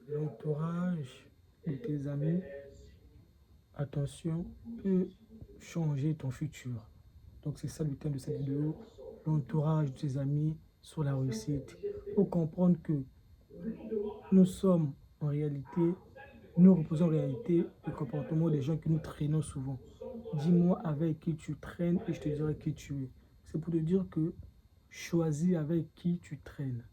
L'entourage de tes amis, attention, peut changer ton futur. Donc c'est ça le thème de cette vidéo, l'entourage de tes amis sur la réussite. Il faut comprendre que nous sommes en réalité, nous reposons en réalité le comportement des gens que nous traînons souvent. Dis-moi avec qui tu traînes et je te dirai qui tu es. C'est pour te dire que choisis avec qui tu traînes.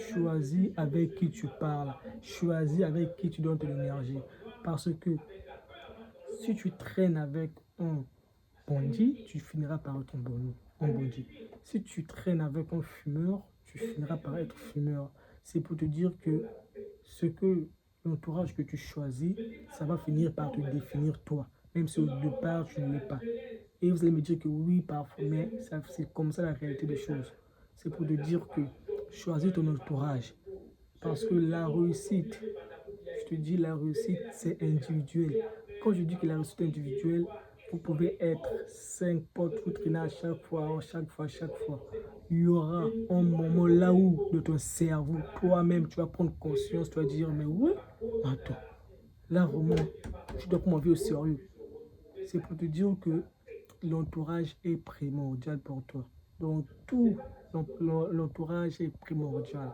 Choisis avec qui tu parles. Choisis avec qui tu donnes de l'énergie. Parce que si tu traînes avec un bandit, tu finiras par être un bandit. Si tu traînes avec un fumeur, tu finiras par être fumeur. C'est pour te dire que ce que l'entourage que tu choisis, ça va finir par te définir toi, même si au départ tu ne l'es pas. Et vous allez me dire que oui, parfois, mais c'est comme ça la réalité des choses. C'est pour te dire que choisis ton entourage. Parce que la réussite, je te dis, la réussite, c'est individuel. Quand je dis que la réussite est individuelle, vous pouvez être 5 potes, vous traînez à chaque fois, chaque fois, chaque fois. Il y aura un moment là où, de ton cerveau, toi-même, tu vas prendre conscience, tu vas dire, mais oui, attends, là vraiment, je dois prendre ma vie au sérieux. C'est pour te dire que l'entourage est primordial pour toi. Donc, tout l'entourage est primordial.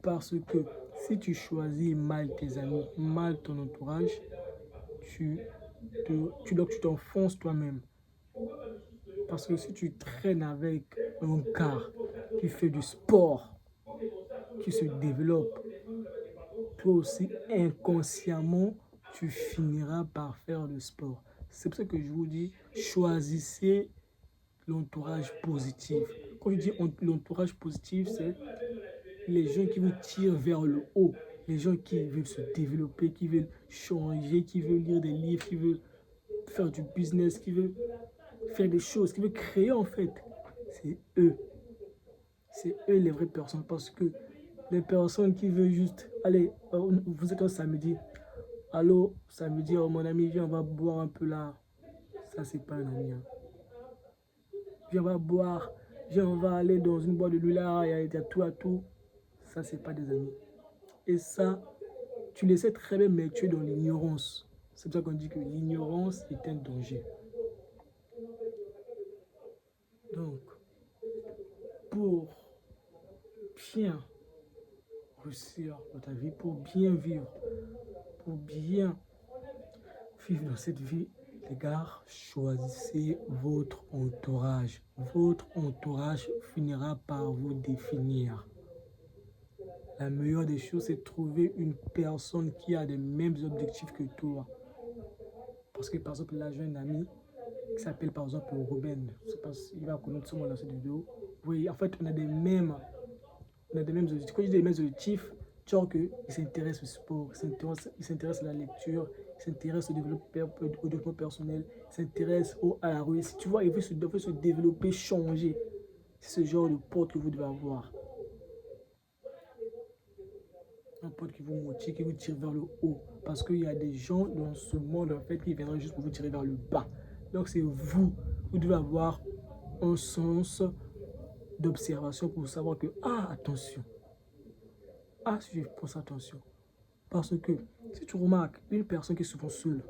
Parce que si tu choisis mal tes amis, mal ton entourage, tu donc tu t'enfonces toi-même. Parce que si tu traînes avec un gars qui fait du sport, qui se développe, toi aussi inconsciemment, tu finiras par faire le sport. C'est pour ça que je vous dis, choisissez l'entourage positif. Quand je dis l'entourage positif, c'est les gens qui vous tirent vers le haut, les gens qui veulent se développer, qui veulent changer, qui veulent lire des livres, qui veulent faire du business, qui veulent faire des choses, qui veulent créer en fait. C'est eux. C'est eux les vraies personnes parce que les personnes qui veulent juste, allez, vous êtes un samedi, allô, samedi, oh, mon ami, viens, on va boire un peu là. Ça, c'est pas un ami. Hein. Viens, on va boire, viens, on va aller dans une boîte de nuit là, il y a tout à tout. Ça, c'est pas des amis. Et ça, tu le sais très bien, mais tu es dans l'ignorance. C'est pour ça qu'on dit que l'ignorance est un danger. Donc, pour bien réussir dans ta vie, pour bien vivre, pour bien vivre dans cette vie, les gars, choisissez votre entourage. Votre entourage finira par vous définir. La meilleure des choses, c'est de trouver une personne qui a les mêmes objectifs que toi. Parce que, par exemple, là, j'ai un ami qui s'appelle, par exemple, Ruben. Je ne sais pas s'il va connaître ce mot dans cette vidéo. Oui, en fait, on a des mêmes objectifs. Quand je dis des mêmes objectifs, genre qu'il s'intéresse au sport, il s'intéresse à la lecture, il s'intéresse au développement personnel, il s'intéresse à la réussite. Tu vois, il veut se développer, changer. C'est ce genre de pote que vous devez avoir. Un pote qui vous motive, qui vous tire vers le haut. Parce qu'il y a des gens dans ce monde, en fait, qui viendront juste pour vous tirer vers le bas. Donc, c'est vous. Vous devez avoir un sens d'observation pour savoir que, ah, attention. Ah, si je pense attention. Parce que, si tu remarques, une personne qui est souvent seule,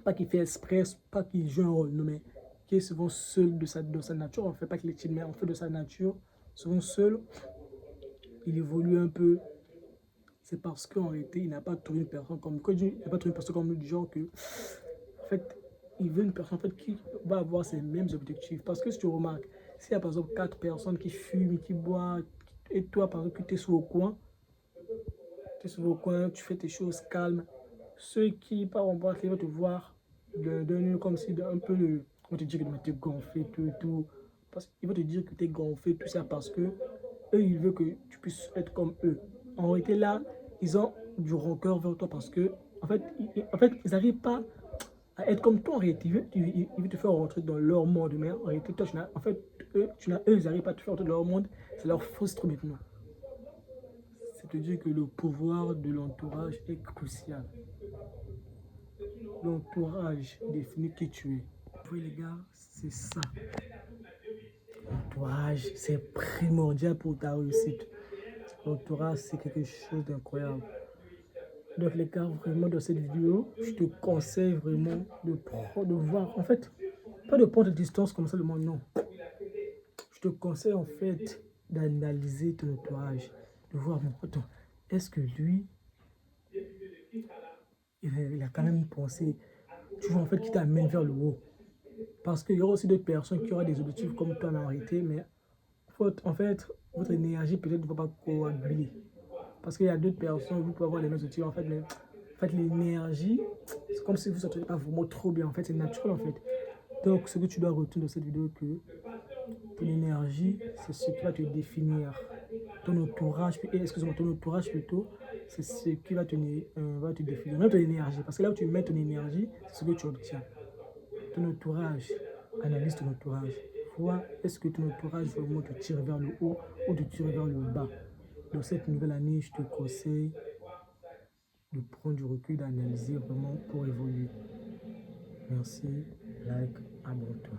pas qui fait express, pas qui joue un rôle, non, mais qui est souvent seule de sa nature, en fait, pas qu'il est timide, mais en fait de sa nature, souvent seul, il évolue un peu. C'est parce qu'en réalité, il n'a pas trouvé une personne comme lui. Il n'a pas trouvé une personne comme lui, du genre que, en fait, il veut une personne en fait, qui va avoir ses mêmes objectifs. Parce que si tu remarques, s'il y a par exemple 4 personnes qui fument, qui boivent, et toi, par exemple, tu es sur le coin, tu fais tes choses calmes, ceux qui, par exemple, ils vont te voir d'un comme si un peu le. Ils vont te dire que tu es gonflé, tout et tout. Parce qu'ils vont te dire que tu es gonflé, tout ça, parce que eux, ils veulent que tu puisses être comme eux. En réalité, là, ils ont du rancœur vers toi parce que, en fait, ils n'arrivent pas à être comme toi en réalité. Ils veulent te faire rentrer dans leur monde, mais en réalité, toi, en fait, eux, ils n'arrivent pas à te faire rentrer dans leur monde, ça leur frustre maintenant. C'est-à-dire que le pouvoir de l'entourage est crucial. L'entourage définit qui tu es. Oui les gars, c'est ça. L'entourage, c'est primordial pour ta réussite. L'entourage, c'est quelque chose d'incroyable. Dans les cas, vraiment, dans cette vidéo, je te conseille vraiment de voir, en fait, pas de prendre de distance comme ça le monde, non. Je te conseille, en fait, d'analyser ton entourage, de voir, mon attends, est-ce que lui, il a quand même pensé, tu vois, en fait, qui t'amène vers le haut. Parce qu'il y aura aussi d'autres personnes qui auront des objectifs comme toi en réalité, mais en fait, votre énergie peut-être ne va pas coaguler. Parce qu'il y a d'autres personnes, vous pouvez avoir les mêmes objectifs, en fait, mais en fait, l'énergie, c'est comme si vous ne sentez pas vraiment trop bien. En fait, c'est naturel, en fait. Donc, ce que tu dois retenir de cette vidéo, que ton énergie, c'est ce qui va te définir. Ton entourage, excuse-moi, ton entourage plutôt, c'est ce qui va te définir. Même ton énergie, parce que là où tu mets ton énergie, c'est ce que tu obtiens. Ton entourage, analyse ton entourage. Vois, est-ce que ton entourage vraiment te tire vers le haut ou te tire vers le bas. Dans cette nouvelle année, je te conseille de prendre du recul, d'analyser vraiment pour évoluer. Merci, like, abonne-toi.